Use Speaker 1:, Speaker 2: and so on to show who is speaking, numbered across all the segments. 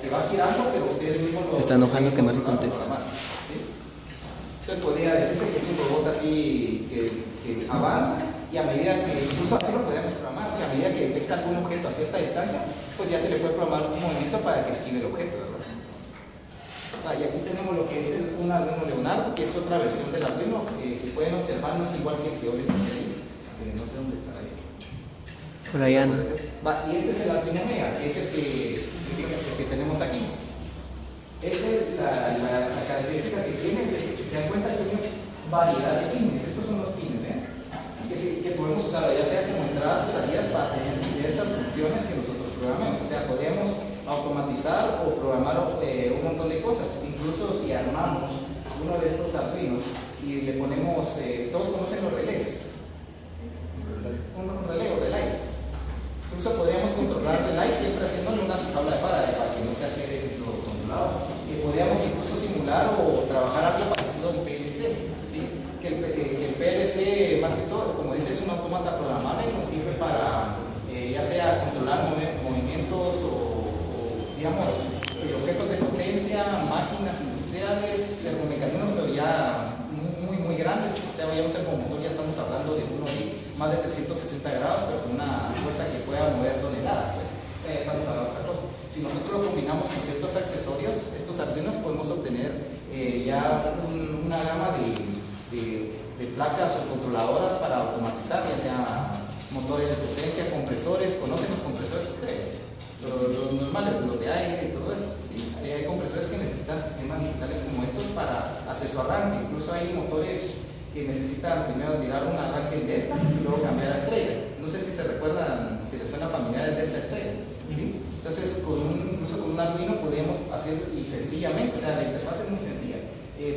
Speaker 1: que va girando, pero ustedes mismos lo...
Speaker 2: Está enojando que no le contesta.
Speaker 1: ¿Sí? Entonces podría decirse que es un robot así que avanza, y a medida que, incluso así lo podríamos programar, que a medida que detecta algún objeto a cierta distancia, pues ya se le puede programar un movimiento para que esquive el objeto, ¿verdad? Y aquí tenemos lo que es un Arduino Leonardo, que es otra versión del Arduino, que si pueden observar no es igual que el que yo les puse ahí, no sé dónde está ahí.
Speaker 2: Por allá no.
Speaker 1: Y este es el Arduino Mega, que es el que tenemos aquí. Esta es la característica que tiene, que si se dan cuenta tiene variedad de pines. Estos son los pines, ¿eh? Que podemos usar ya sea como entradas o salidas para tener diversas funciones que nosotros programemos. O sea, podríamos automatizar o programar un montón de cosas. Incluso si armamos uno de estos Arduinos y le ponemos, todos conocen los relés, un relé o relay. Incluso podríamos controlar relay siempre haciéndole una tabla de Faraday para que no se altere lo controlado. Podríamos incluso simular o trabajar algo parecido al PLC, ¿sí? Que el PLC, más que todo, como dice, es un autómata programable y nos sirve para ya sea controlar movimientos o digamos, objetos de potencia, máquinas industriales, servomecanismos, pero ya muy grandes. O sea, ya un servomotor ya estamos hablando de uno de más de 360 grados, pero con una fuerza que pueda mover toneladas, pues estamos hablando de otra cosa. Si nosotros lo combinamos con ciertos accesorios, estos Arduinos podemos obtener ya una gama de placas o controladoras para automatizar, ya sea motores de potencia, compresores. ¿Conocen los compresores ustedes? Los normales, los de aire y todo eso. ¿Sí? Hay compresores que necesitan sistemas digitales como estos para hacer su arranque. Incluso hay motores que necesitan primero tirar un arranque en delta y luego cambiar a estrella. No sé si se recuerdan, si les suena familiar el delta estrella. ¿Sí? Entonces, incluso con un Arduino podríamos hacer, y sencillamente, o sea, la interfaz es muy sencilla,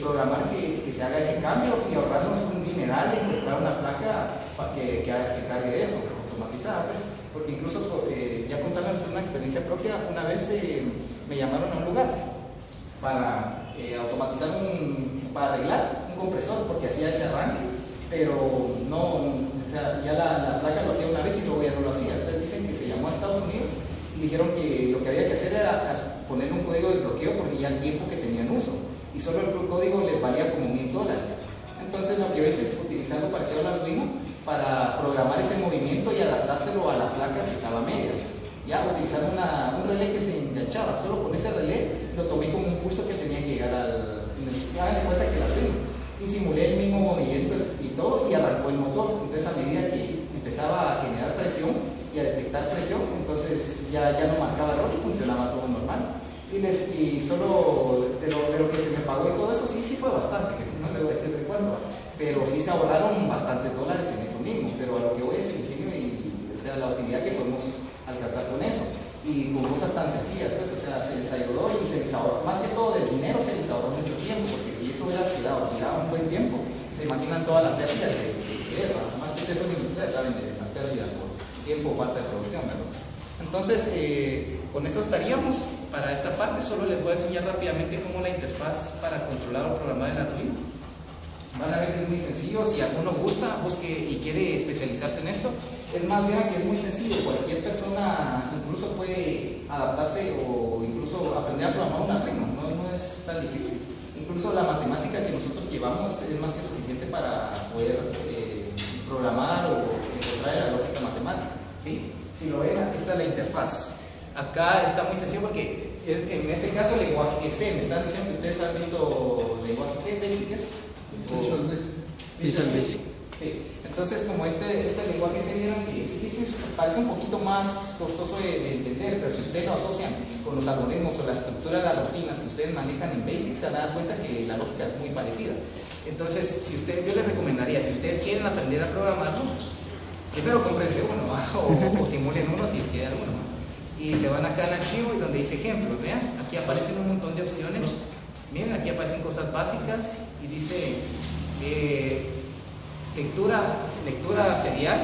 Speaker 1: programar que se haga ese cambio y ahorrarnos un dineral y encontrar una placa para que se cargue de eso, automatizada, pues. Porque incluso, ya contándoles una experiencia propia, una vez me llamaron a un lugar para automatizar para arreglar un compresor, porque hacía ese arranque, pero no, o sea, ya la placa lo hacía una vez y luego ya no lo hacía. Entonces dicen que se llamó a Estados Unidos y dijeron que lo que había que hacer era poner un código de bloqueo porque ya el tiempo que tenían uso, y solo el código les valía como $1000. Entonces lo que ves es utilizando parecido al Arduino para programar ese movimiento y adaptárselo a la placa que estaba a medias. Ya utilizando un relé que se enganchaba. Solo con ese relé lo tomé como un curso que tenía que llegar al... Hagan de cuenta que el Arduino. Y simulé el mismo movimiento y todo, y arrancó el motor. Entonces a medida que empezaba a generar presión y a detectar presión, entonces ya no marcaba error y funcionaba todo normal. Y solo de lo que se me pagó y todo eso, sí fue bastante, que no le voy a decir de cuánto, pero sí se ahorraron bastantes dólares en eso mismo. Pero a lo que voy es el ingenio y, o sea, la utilidad que podemos alcanzar con eso, y con cosas tan sencillas, pues, o sea, se les ayudó y se les ahorró, más que todo del dinero, se les ahorró mucho tiempo, porque si eso hubiera tirado un buen tiempo, se imaginan toda la pérdida de guerra. Más que ustedes son industriales, saben de la pérdida por tiempo o falta de producción, ¿verdad? Entonces, con eso estaríamos. Para esta parte solo les voy a enseñar rápidamente cómo la interfaz para controlar o programar el Arduino. Van a ver que es muy sencillo. Si alguno gusta, busque y quiere especializarse en esto, es más, vean que es muy sencillo. Cualquier persona incluso puede adaptarse o incluso aprender a programar un Arduino. No es tan difícil. Incluso la matemática que nosotros llevamos es más que suficiente para poder programar o encontrar la lógica matemática, ¿sí? Si lo ven, aquí está la interfaz. Acá está muy sencillo porque en este caso el lenguaje C. Me están diciendo que ustedes han visto lenguaje ¿qué? ¿Basic es?
Speaker 2: Visual Basic.
Speaker 1: Sí. Entonces, como este lenguaje C, vieron que parece un poquito más costoso de entender, pero si ustedes lo asocian con los algoritmos o la estructura de las rutinas que ustedes manejan en Basic, se van a dar cuenta que la lógica es muy parecida. Entonces, yo les recomendaría, si ustedes quieren aprender a programarlo, primero cómprense uno o simulen uno si es que hay alguno. Y se van acá al archivo y donde dice ejemplos, vean, aquí aparecen un montón de opciones. Miren, aquí aparecen cosas básicas y dice lectura serial,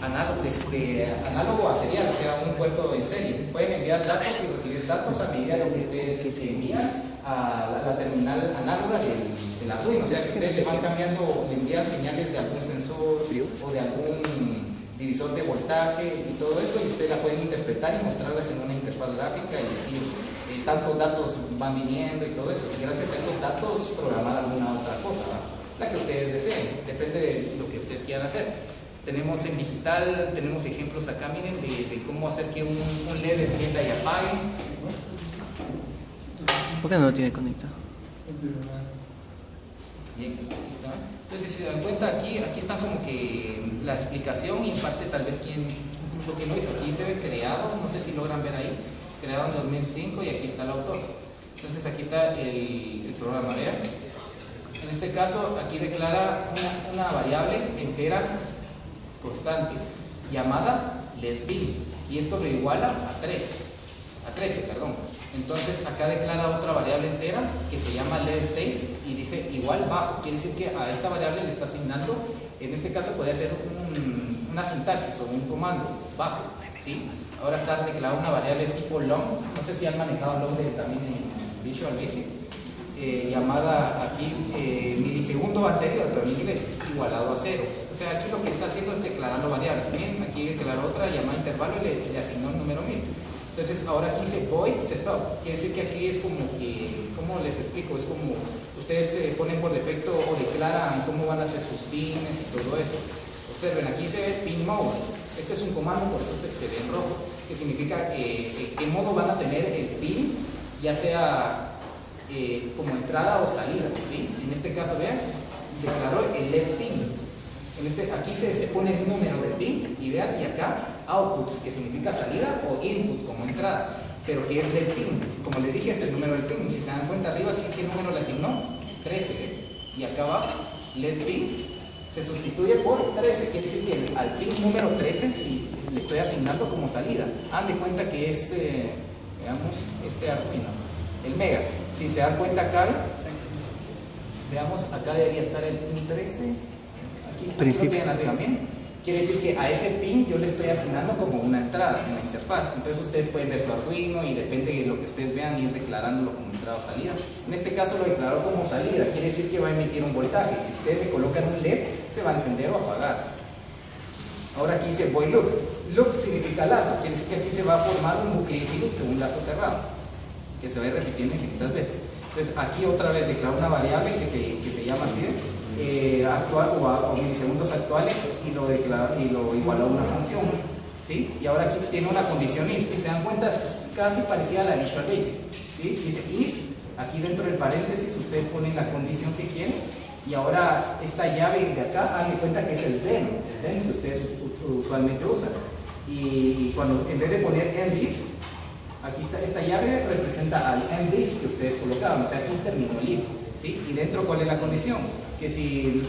Speaker 1: análogo a serial, o sea, un puerto en serie. Pueden enviar datos y recibir datos a medida de que ustedes envían a la terminal análoga del Arduino. O sea, que ustedes le van cambiando, le envían señales de algún sensor o de algún divisor de voltaje y todo eso, y ustedes la pueden interpretar y mostrarlas en una interfaz gráfica y decir tantos datos van viniendo y todo eso. Y gracias a esos datos programar alguna otra cosa, ¿va? La que ustedes deseen, depende de lo que ustedes quieran hacer. Tenemos en digital, tenemos ejemplos acá, miren, de cómo hacer que un LED encienda y apague.
Speaker 2: ¿Por qué no lo tiene conectado?
Speaker 1: Bien, aquí está. Entonces, si se dan cuenta, aquí está como que la explicación y en parte tal vez incluso quién lo hizo. Aquí se ve creado, no sé si logran ver ahí, creado en 2005 y aquí está el autor. Entonces aquí está el programa, vean. En este caso, aquí declara una variable entera constante llamada letBin y esto lo iguala a 13, perdón. Entonces acá declara otra variable entera que se llama letState y dice igual bajo, quiere decir que a esta variable le está asignando, en este caso podría ser una sintaxis o un comando bajo, ¿sí? Ahora está declarada una variable tipo long, no sé si han manejado long también en Visual Basic, llamada aquí milisegundo anterior, pero en inglés igualado a 0. O sea, aquí lo que está haciendo es declarando variables. Bien, aquí declaró otra llamada intervalo y le asignó el número 1000. Entonces, ahora aquí dice void setup. Quiere decir que aquí es como que, ¿cómo les explico? Es como ustedes ponen por defecto o declaran cómo van a hacer sus pines y todo eso. Observen, aquí se ve pin mode. Este es un comando, por eso se ve en rojo, que significa qué modo van a tener el pin, ya sea como entrada o salida, ¿sí? En este caso, vean, declaró el LED pin. Aquí se pone el número del pin y vean, y acá outputs, que significa salida, o input como entrada, pero que es LED pin. Como les dije, es el número del pin. Y si se dan cuenta arriba, ¿qué número le asignó? 13. Y acá va LED pin, se sustituye por 13. Quiere decir que al pin número 13, si le estoy asignando como salida, hagan de cuenta que es, veamos, este Arduino, el Mega. Si se dan cuenta acá, veamos, acá debería estar el pin 13. Aquí lo tienen arriba, bien. Quiere decir que a ese pin yo le estoy asignando como una entrada en la interfaz. Entonces ustedes pueden ver su Arduino y depende de lo que ustedes vean, ir declarándolo como entrada o salida. En este caso lo declaró como salida, quiere decir que va a emitir un voltaje. Si ustedes le colocan un LED, se va a encender o apagar. Ahora aquí dice void loop. Loop significa lazo, quiere decir que aquí se va a formar un bucle infinito, un lazo cerrado, que se va a ir repitiendo infinitas veces. Entonces aquí otra vez declaro una variable que se llama así, actual o milisegundos actuales, y lo igualó a una función, ¿sí? Y ahora aquí tiene una condición if. Si se dan cuenta, es casi parecida a la Visual Basic, ¿sí? Dice if, aquí dentro del paréntesis ustedes ponen la condición que quieren, y ahora esta llave de acá, hagan de cuenta que es el den que ustedes usualmente usan. Y cuando en vez de poner end if, aquí está, esta llave representa al end if que ustedes colocaban, o sea, aquí terminó el if, ¿sí? Y dentro, ¿cuál es la condición? Que si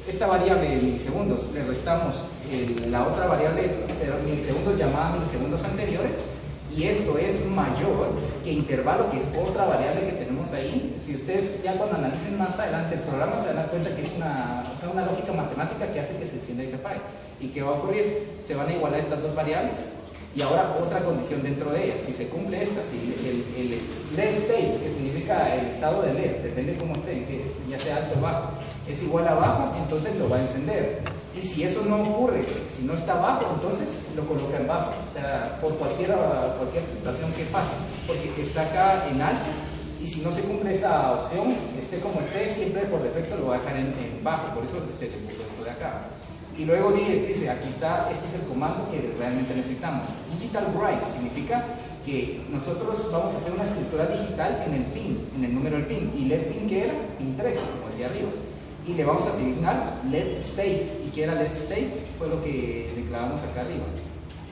Speaker 1: esta variable de milisegundos le restamos la otra variable de milisegundos llamada milisegundos anteriores, y esto es mayor que intervalo, que es otra variable que tenemos ahí, si ustedes ya cuando analicen más adelante el programa se dan cuenta que es una lógica matemática que hace que se encienda y se apague. ¿Y qué va a ocurrir? Se van a igualar estas dos variables. Y ahora otra condición dentro de ella, si se cumple esta, si el LED state, que significa el estado de LED, depende de cómo esté, ya sea alto o bajo, es igual a bajo, entonces lo va a encender. Y si eso no ocurre, si no está bajo, entonces lo coloca en bajo, o sea, por cualquier situación que pase, porque está acá en alto, y si no se cumple esa opción, esté como esté, siempre por defecto lo va a dejar en bajo, por eso se le puso esto de acá. Y luego dice, aquí está, este es el comando que realmente necesitamos. Digital write significa que nosotros vamos a hacer una escritura digital en el pin, en el número del pin. ¿Y LED pin qué era? Pin 13, como decía arriba. Y le vamos a asignar LED state. ¿Y qué era LED state? Fue lo que declaramos acá arriba.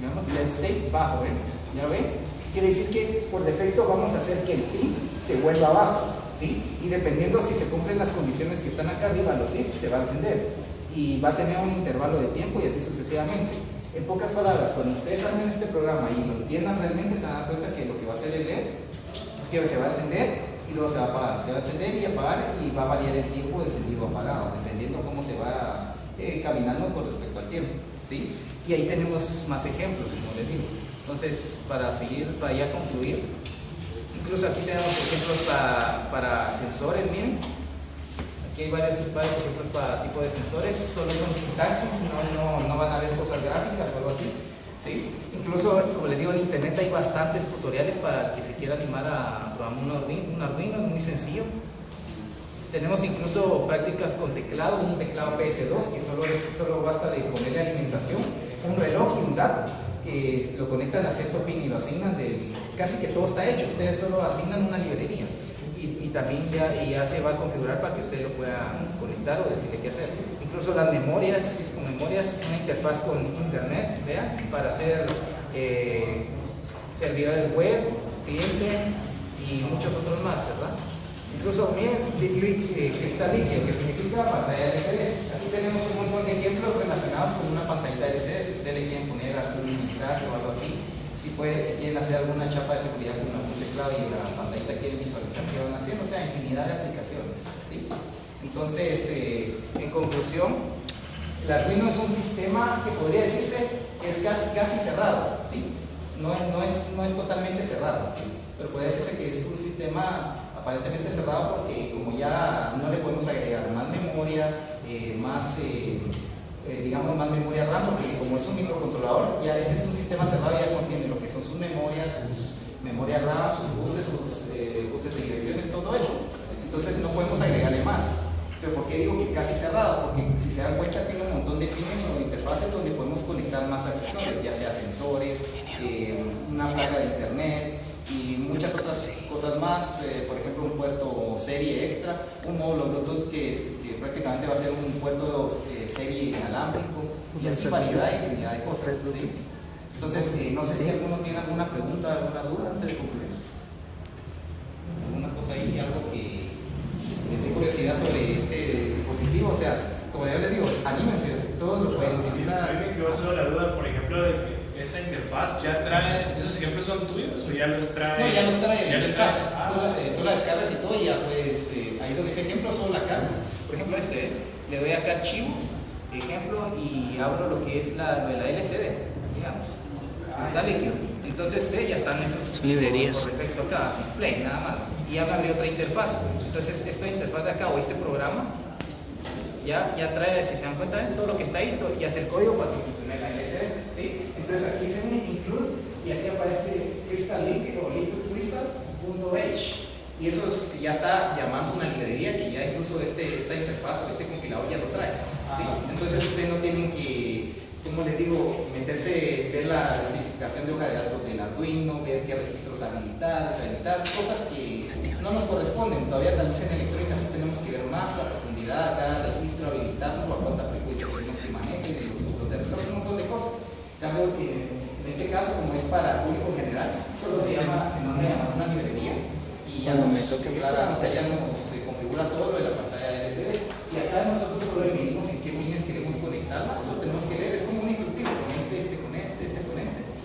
Speaker 1: Veamos, LED state bajo, ¿ven? ¿Ya ven? Quiere decir que por defecto vamos a hacer que el pin se vuelva abajo, ¿sí? Y dependiendo si se cumplen las condiciones que están acá arriba, los if, se va a encender. Y va a tener un intervalo de tiempo y así sucesivamente. En pocas palabras, cuando ustedes armen este programa y lo entiendan realmente, se dan cuenta que lo que va a hacer el LED es que se va a encender y luego se va a apagar. Se va a encender y apagar y va a variar el tiempo de encendido o apagado, dependiendo cómo se va caminando con respecto al tiempo, ¿sí? Y ahí tenemos más ejemplos, como les digo. Entonces, para ya concluir, incluso aquí tenemos ejemplos para sensores, miren. Aquí hay varios ejemplos para tipo de sensores, solo son sintaxis, no van a ver cosas gráficas o algo así. ¿sí? Incluso, como les digo, en internet hay bastantes tutoriales para el que se quiera animar a programar un Arduino, es muy sencillo. Tenemos incluso prácticas con teclado, un teclado PS2 que solo basta de ponerle alimentación, un reloj y un dato que lo conectan a cierto pin y lo asignan casi que todo está hecho, ustedes solo asignan una librería y también ya se va a configurar para que ustedes lo puedan conectar o decirle qué hacer. Incluso las memorias, una interfaz con internet, vean, para hacer servidores web, cliente y muchos otros más, ¿verdad? Incluso, miren, Crystal Link, que significa pantalla LCD. Aquí tenemos un montón de ejemplos relacionados con una pantallita LCD. Si ustedes le quieren poner algún mensaje o algo así, si quieren hacer alguna chapa de seguridad con algún teclado y la pantallita quieren visualizar qué van haciendo, o sea, infinidad de aplicaciones, ¿sí? Entonces, en conclusión, el Arduino es un sistema que podría decirse es casi cerrado, ¿sí? No es totalmente cerrado, ¿sí? Pero podría decirse que es un sistema aparentemente cerrado porque como ya no le podemos agregar más memoria, digamos más memoria RAM, porque como es un microcontrolador, ya ese es un sistema cerrado, ya contiene lo que son sus memorias, sus memorias RAM, sus buses, buses de direcciones, todo eso. Entonces no podemos agregarle más. Pero ¿por qué digo que casi cerrado? Porque si se dan cuenta tiene un montón de pines o interfaces donde podemos conectar más accesorios, ya sea sensores, una placa de internet y muchas otras cosas más, por ejemplo un puerto serie extra, un módulo Bluetooth que prácticamente va a ser un puerto serie inalámbrico y así variedad y infinidad de cosas, ¿sí? Entonces, no sé si alguno tiene alguna pregunta, alguna duda antes de concluir. ¿Alguna cosa ahí, algo que tenga curiosidad sobre este dispositivo? O sea, como ya les digo, anímense, todos lo pueden utilizar.
Speaker 3: A mí me quedó solo la duda, por ejemplo, de que esa interfaz ya trae, ¿esos ejemplos son tuyos o ya los trae?
Speaker 1: No, ya los trae.
Speaker 3: Ya los trae.
Speaker 1: Tú la descargas y todo y ya puedes, ahí donde dice ejemplo, solo la cargas. Por ejemplo, le doy acá archivo, ejemplo, y abro lo que es lo de la LCD, digamos. Está líquido. Entonces, ya están esos
Speaker 2: librerías.
Speaker 1: Por defecto acá, display, nada más. Y ya me abrió otra interfaz. Entonces, esta interfaz de acá o este programa ya trae, si se dan cuenta, todo lo que está ahí, ya es el código para que funcione la LCD, ¿sí? Entonces aquí se me include y aquí aparece Crystal Link o liquidcrystal.h y eso ya está llamando una librería que ya incluso esta interfaz o este compilador ya lo trae, ¿sí? Entonces ustedes no tienen que, como les digo, ver la especificación de hoja de datos del Arduino, ver qué registros habilitar, deshabilitar, cosas que no nos corresponden. Todavía tal vez en electrónica sí tenemos que ver más a profundidad cada registro, habilitarlo, a cuánta frecuencia queremos que maneje, un montón de cosas. En cambio, en este caso, como es para público en general, solo se manda una librería y ya nos configura todo lo de la pantalla LCD. Y acá nosotros solo definimos en qué pines queremos conectarla, solo tenemos que ver, es como un instructivo, conecte con este.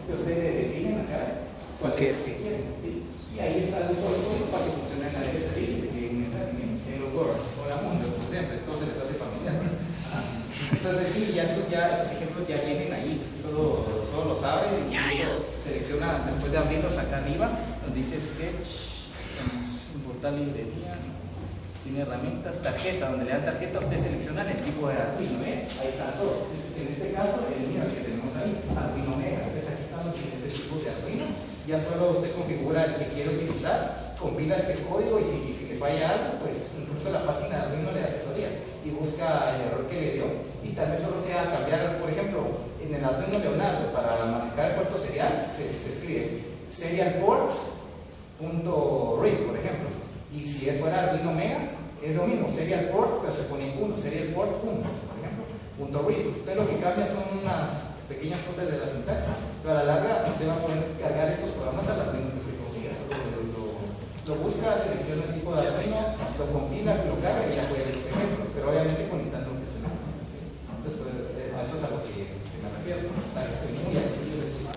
Speaker 1: Pero ustedes definen acá cuál es el que quieren, ¿sí? Y ahí está el código para que funcione en la LCD y escriben en los Word. Hola mundo, como siempre, todo se les hace familiar. Entonces sí, esos ejemplos ya vienen ahí, solo los abre y selecciona, después de abrirlos acá arriba, donde dice Sketch, importar librería, tiene herramientas, tarjeta, donde le dan tarjeta, usted selecciona el tipo de Arduino, ahí están todos. En este caso, el que tenemos ahí, Arduino Mega, entonces aquí están los diferentes tipos de Arduino, ya solo usted configura el que quiere utilizar, compila este código y si le falla algo, pues incluso la página de Arduino le da asesoría y busca el error que le dio y tal vez solo sea cambiar, por ejemplo, en el Arduino Leonardo para manejar el puerto serial se escribe serialport.read, por ejemplo, y si fuera Arduino Mega es lo mismo, serialport, pero se pone 1, serialport 1, por ejemplo, .read. Usted lo que cambia son unas pequeñas cosas de la sintaxis, pero a la larga usted va a poder cargar estos programas al Arduino que usted consiga. Lo busca, selecciona el tipo de Arduino, lo compila, lo carga y ya puede ver los ejemplos, pero obviamente conectando lo que se necesita. Entonces, a eso es a lo que me refiero, está muy accesible.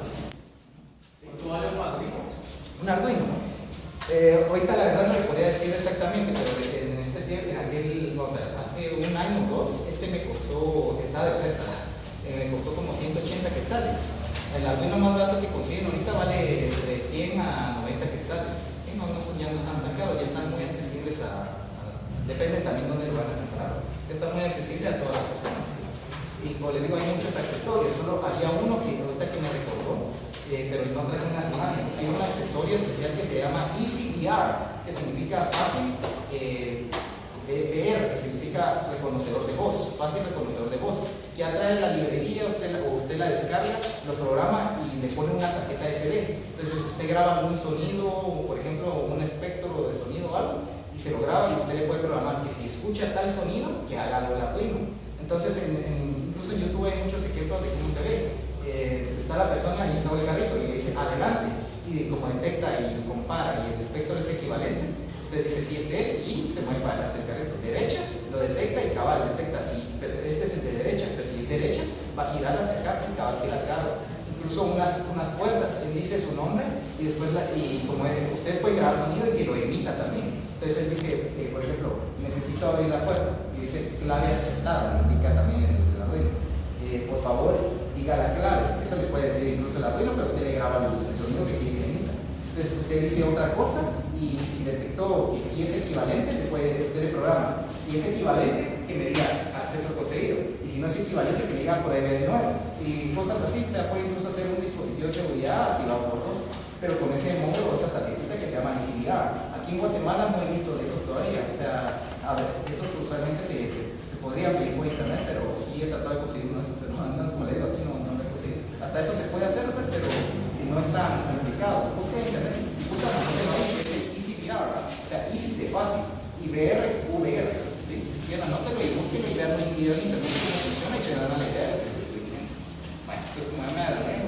Speaker 4: ¿Cuánto vale un Arduino?
Speaker 1: Un Arduino. Ahorita la verdad no le podría decir exactamente, pero en este tiempo, hace un año o dos, me costó, está de oferta, me costó como 180 quetzales. El Arduino más barato que consiguen ahorita vale de 100 a 90 quetzales. ¿Sí? Ya no están tan caros, ya están muy accesibles depende también de dónde lo van a comprar. Está muy accesible a todas las personas. Y como les digo, hay muchos accesorios. Solo había uno que ahorita que me recordó, pero no traje unas imágenes. Hay un accesorio especial que se llama EasyVR, que significa fácil, VR, que significa reconocedor de voz, fácil reconocedor de voz. Ya trae la librería, usted la descarga, lo programa y le pone una tarjeta SD. Entonces usted graba algún sonido, por ejemplo, un espectro de sonido o algo, y se lo graba y usted le puede programar que si escucha tal sonido, que haga algo el Arduino. Entonces, incluso en YouTube hay muchos ejemplos de cómo se ve. Está la persona y está el carrito y le dice adelante, y como detecta y compara y el espectro es equivalente, entonces dice si este es y se mueve para adelante el carrito. Derecha, lo detecta y cabal detecta sí, pero este es el de derecha, entonces si es derecha va a girar hacia acá y cabal gira el carro. Incluso unas puertas, él dice su nombre y después como ustedes pueden grabar sonido y que lo emita también. Entonces él dice, por ejemplo, necesito abrir la puerta y dice clave aceptada, indica también el Arduino. Por favor, diga la clave, eso le puede decir incluso el Arduino, pero usted le graba el sonido que quiere que emita. Entonces usted dice otra cosa y si detectó que si es equivalente, usted le programa. Si es equivalente, que me diga acceso conseguido. Y si no es equivalente, que me diga pruebe de nuevo. Y cosas así, o sea, puede incluso hacer un dispositivo de seguridad activado por dos, pero con ese módulo o esa tarjetita que se llama EasyVR. Aquí en Guatemala no he visto de esos todavía. O sea, a ver, esos usualmente se podrían pedir por internet, pero sí he tratado de conseguir uno de esos, pero no, como le digo, aquí no lo he conseguido. Hasta eso se puede hacer, pues, pero no es tan complicado. Busca en internet, si busca la ahí, que es EasyVR, o sea, easy de fácil, y VR, VR. ¿Sí? Si anótelo y búsquenlo y vean un video en internet cómo funciona y se dan una idea de lo que estoy diciendo. Bueno, pues como ya me agarré,